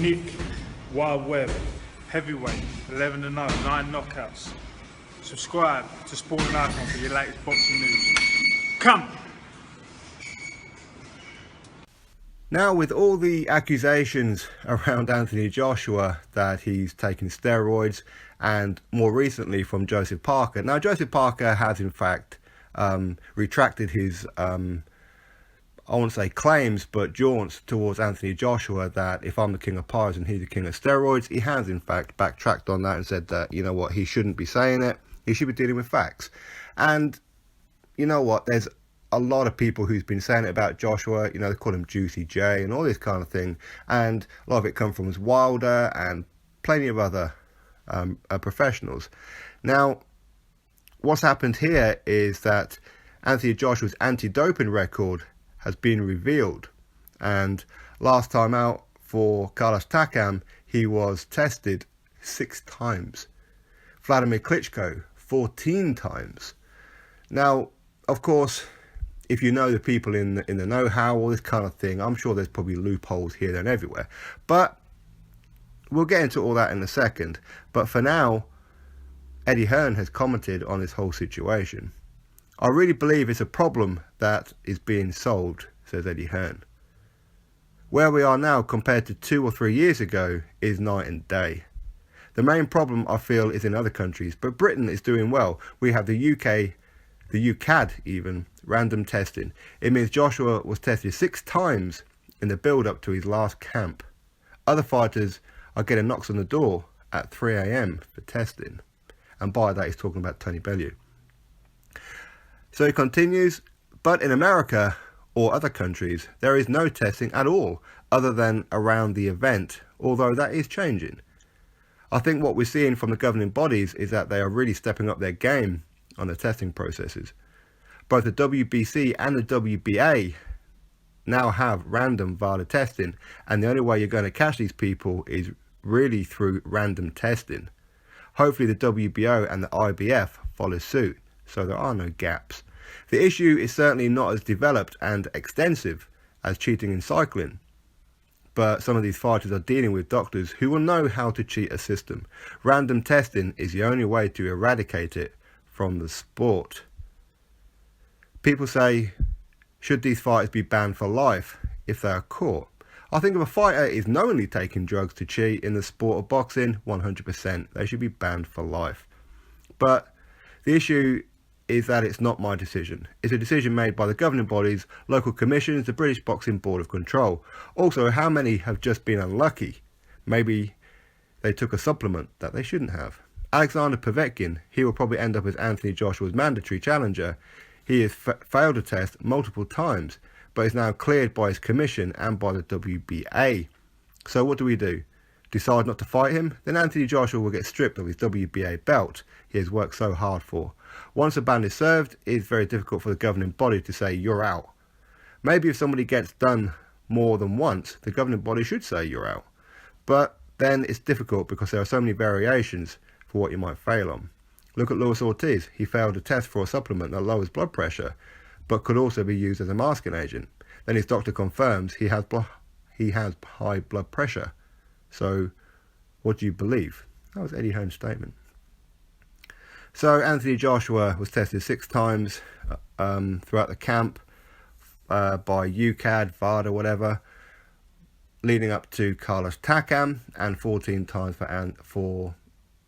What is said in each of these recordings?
Nick, Wild Web, Heavyweight, 11-0, 9 knockouts. Subscribe to Sporting Icon for your latest boxing news. Come! Now, with all the accusations around Anthony Joshua that he's taken steroids, and more recently from Joseph Parker. Now, Joseph Parker has in fact retracted his, I won't say claims, but jaunts towards Anthony Joshua that if I'm the king of pies and he's the king of steroids. He has in fact backtracked on that and said that, you know what, he shouldn't be saying it. He should be dealing with facts. And you know what, there's a lot of people who's been saying it about Joshua, you know, they call him Juicy J and all this kind of thing, and a lot of it comes from Wilder and plenty of other professionals. Now, what's happened here is that Anthony Joshua's anti-doping record has been revealed, and last time out for Carlos Takam, he was tested 6 times. Vladimir Klitschko 14 times. Now, of course, if you know the people in the know-how, all this kind of thing, I'm sure there's probably loopholes here, there and everywhere. But we'll get into all that in a second. But for now, Eddie Hearn has commented on this whole situation. I really believe it's a problem that is being solved, says Eddie Hearn. Where we are now compared to 2 or 3 years ago is night and day. The main problem, I feel, is in other countries, but Britain is doing well. We have the UK, the UCAD even, random testing. It means Joshua was tested 6 times in the build-up to his last camp. Other fighters are getting knocks on the door at 3 a.m. for testing. And by that, he's talking about Tony Bellew. So he continues, but in America or other countries, there is no testing at all, other than around the event, although that is changing. I think what we're seeing from the governing bodies is that they are really stepping up their game on the testing processes. Both the WBC and the WBA now have random VADA testing, and the only way you're going to catch these people is really through random testing. Hopefully the WBO and the IBF follow suit, so there are no gaps. The issue is certainly not as developed and extensive as cheating in cycling, but some of these fighters are dealing with doctors who will know how to cheat a system. Random testing is the only way to eradicate it from the sport. People say, should these fighters be banned for life if they are caught? I think if a fighter is knowingly taking drugs to cheat in the sport of boxing, 100%, they should be banned for life. But the issue is that it's not my decision. It's a decision made by the governing bodies, local commissions, the British Boxing Board of Control. Also, how many have just been unlucky? Maybe they took a supplement that they shouldn't have. Alexander Povetkin, he will probably end up as Anthony Joshua's mandatory challenger. He has failed a test multiple times, but is now cleared by his commission and by the WBA. So what do? Decide not to fight him? Then Anthony Joshua will get stripped of his WBA belt he has worked so hard for. Once a ban is served, it is very difficult for the governing body to say you're out. Maybe if somebody gets done more than once, the governing body should say you're out. But then it's difficult because there are so many variations for what you might fail on. Look at Luis Ortiz. He failed a test for a supplement that lowers blood pressure, but could also be used as a masking agent. Then his doctor confirms he has high blood pressure. So what do you believe? That was Eddie Hearn's statement. So Anthony Joshua was tested 6 times throughout the camp by UCAD, VADA, whatever, leading up to Carlos Takam, and 14 times for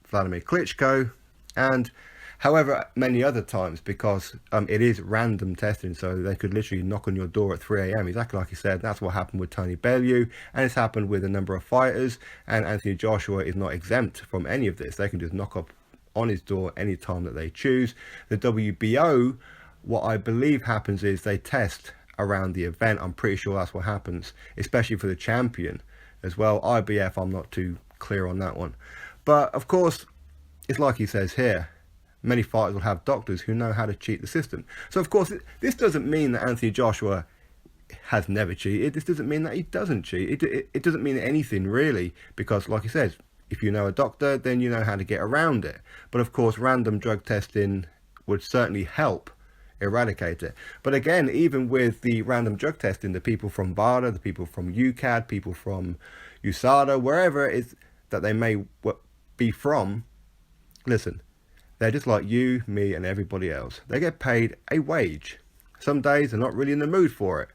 Vladimir Klitschko, and however many other times, because it is random testing, so they could literally knock on your door at 3 a.m. Exactly like he said. That's what happened with Tony Bellew, and it's happened with a number of fighters, and Anthony Joshua is not exempt from any of this. They can just knock up on his door any time that they choose. The WBO, what I believe happens is they test around the event. I'm pretty sure that's what happens, especially for the champion as well. IBF, I'm not too clear on that one. But of course, it's like he says here, many fighters will have doctors who know how to cheat the system. So of course, this doesn't mean that Anthony Joshua has never cheated. This doesn't mean that he doesn't cheat. It doesn't mean anything really, because like he says, if you know a doctor, then you know how to get around it. But of course, random drug testing would certainly help eradicate it. But again, even with the random drug testing, the people from VADA, the people from UCAD, people from USADA, wherever it is that they may be from, listen, they're just like you, me, and everybody else. They get paid a wage. Some days they're not really in the mood for it.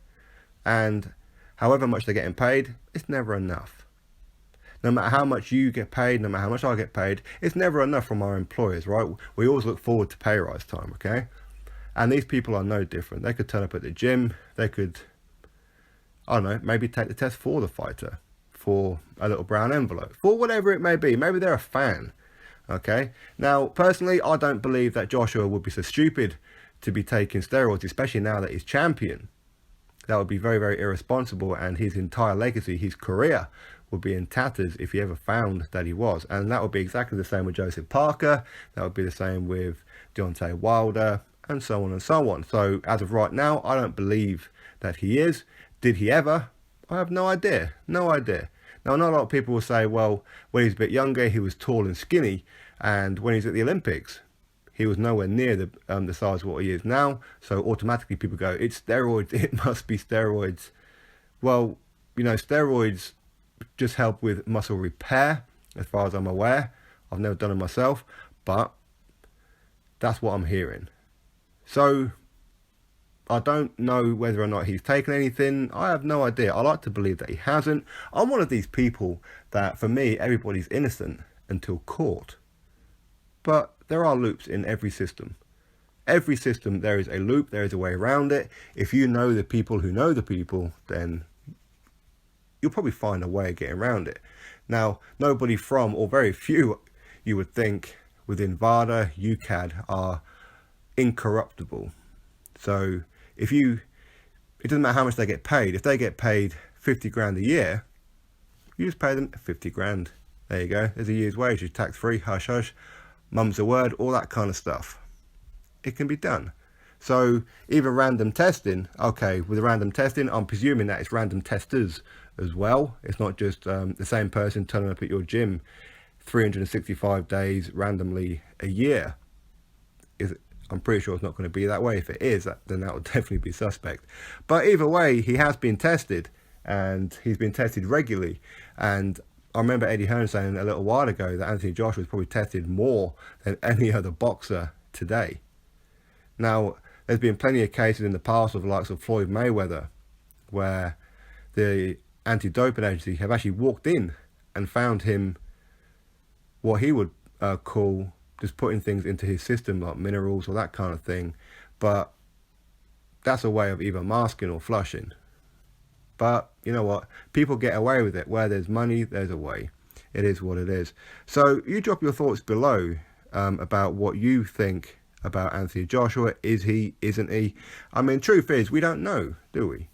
And however much they're getting paid, it's never enough. No matter how much you get paid, no matter how much I get paid, it's never enough from our employers, right? We always look forward to pay rise time, okay? And these people are no different. They could turn up at the gym. They could, I don't know, maybe take the test for the fighter, for a little brown envelope, for whatever it may be. Maybe they're a fan, okay? Now, personally, I don't believe that Joshua would be so stupid to be taking steroids, especially now that he's champion. That would be very, very irresponsible, and his entire legacy, his career, would be in tatters if he ever found that he was. And that would be exactly the same with Joseph Parker. That would be the same with Deontay Wilder, and so on and so on. So as of right now, I don't believe that he is. Did he ever? I have no idea. No idea. Now, not a lot of people will say, well, when he's a bit younger, he was tall and skinny, and when he's at the Olympics, he was nowhere near the size of what he is now. So automatically people go, it's steroids, it must be steroids. Well, you know, steroids just help with muscle repair, as far as I'm aware. I've never done it myself, but that's what I'm hearing. So I don't know whether or not he's taken anything. I have no idea. I like to believe that he hasn't. I'm one of these people that, for me, everybody's innocent until caught. But there are loops in every system. Every system, there is a loop, there is a way around it. If you know the people who know the people, then you'll probably find a way of getting around it. Now, nobody from, or very few, you would think, within VADA, UCAD, are incorruptible. So, it doesn't matter how much they get paid. If they get paid 50 grand a year, you just pay them 50 grand. There you go. There's a year's wage. It's tax-free, hush hush. Mum's a word, all that kind of stuff. It can be done. So even random testing, okay, with the random testing, I'm presuming that it's random testers as well. It's not just the same person turning up at your gym 365 days randomly a year. I'm pretty sure it's not going to be that way. If it is, then that would definitely be suspect. But either way, he has been tested, and he's been tested regularly. And I remember Eddie Hearn saying a little while ago that Anthony Joshua was probably tested more than any other boxer today. Now, there's been plenty of cases in the past of the likes of Floyd Mayweather, where the anti-doping agency have actually walked in and found him what he would call just putting things into his system, like minerals or that kind of thing. But that's a way of either masking or flushing. But you know what? People get away with it. Where there's money, there's a way. It is what it is. So you drop your thoughts below about what you think about Anthony Joshua. Is he? Isn't he? I mean, truth is, we don't know, do we?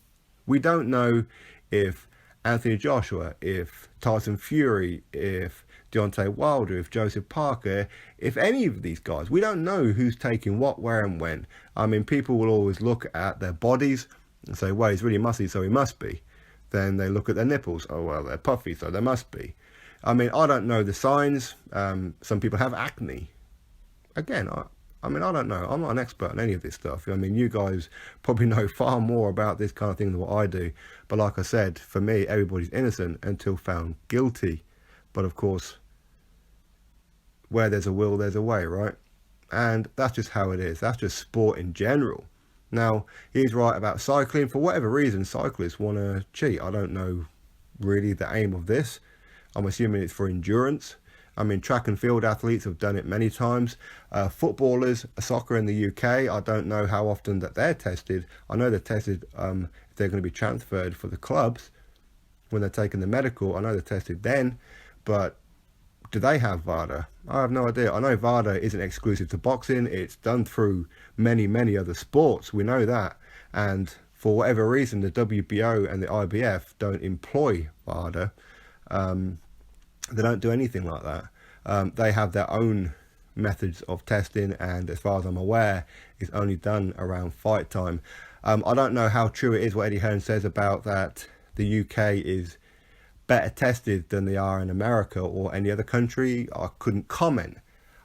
We don't know if Anthony Joshua, if Tyson Fury, if Deontay Wilder, if Joseph Parker, if any of these guys, we don't know who's taking what, where and when. I mean, people will always look at their bodies and say, well, he's really muscly, so he must be. Then they look at their nipples. Oh, well, they're puffy, so they must be. I mean, I don't know the signs. Some people have acne. Again, I mean, I don't know. I'm not an expert on any of this stuff. I mean, you guys probably know far more about this kind of thing than what I do. But like I said, for me, everybody's innocent until found guilty. But of course, where there's a will, there's a way, right? And that's just how it is. That's just sport in general. Now, he's right about cycling. For whatever reason, cyclists want to cheat. I don't know really the aim of this. I'm assuming it's for endurance. I mean, track and field athletes have done it many times. Footballers, soccer in the UK, I don't know how often that they're tested. I know they're tested if they're going to be transferred for the clubs when they're taking the medical. I know they're tested then, but do they have VADA? I have no idea. I know VADA isn't exclusive to boxing. It's done through many, many other sports. We know that. And for whatever reason, the WBO and the IBF don't employ VADA. They don't do anything like that. They have their own methods of testing, and as far as I'm aware, it's only done around fight time. I don't know how true it is what Eddie Hearn says about that the UK is better tested than they are in America or any other country. I couldn't comment.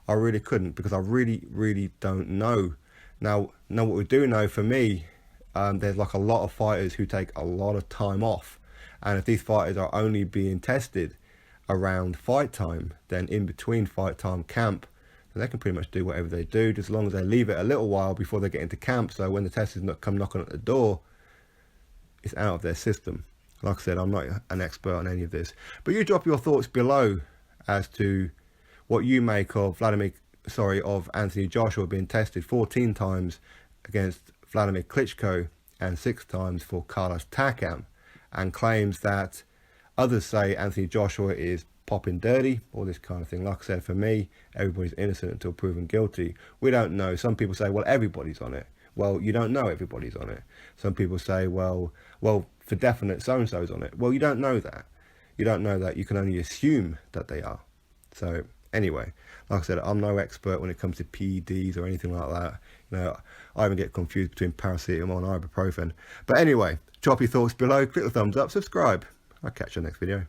I really couldn't, because I really don't know. Now what we do know, for me, there's like a lot of fighters who take a lot of time off, and if these fighters are only being tested around fight time, then in between fight time camp, then they can pretty much do whatever they do, just as long as they leave it a little while before they get into camp, so when the testers come knocking at the door, it's out of their system. Like I said, I'm not an expert on any of this, but you drop your thoughts below as to what you make of Anthony Joshua being tested 14 times against Vladimir Klitschko and 6 times for Carlos Takam, and claims that others say Anthony Joshua is popping dirty, all this kind of thing. Like I said, for me, everybody's innocent until proven guilty. We don't know. Some people say, well, everybody's on it. Well, you don't know everybody's on it. Some people say, well, for definite, so-and-so's on it. Well, you don't know that. You don't know that. You can only assume that they are. So anyway, like I said, I'm no expert when it comes to PEDs or anything like that. You know, I even get confused between paracetamol and ibuprofen. But anyway, drop your thoughts below, click the thumbs up, subscribe. I'll catch you next video.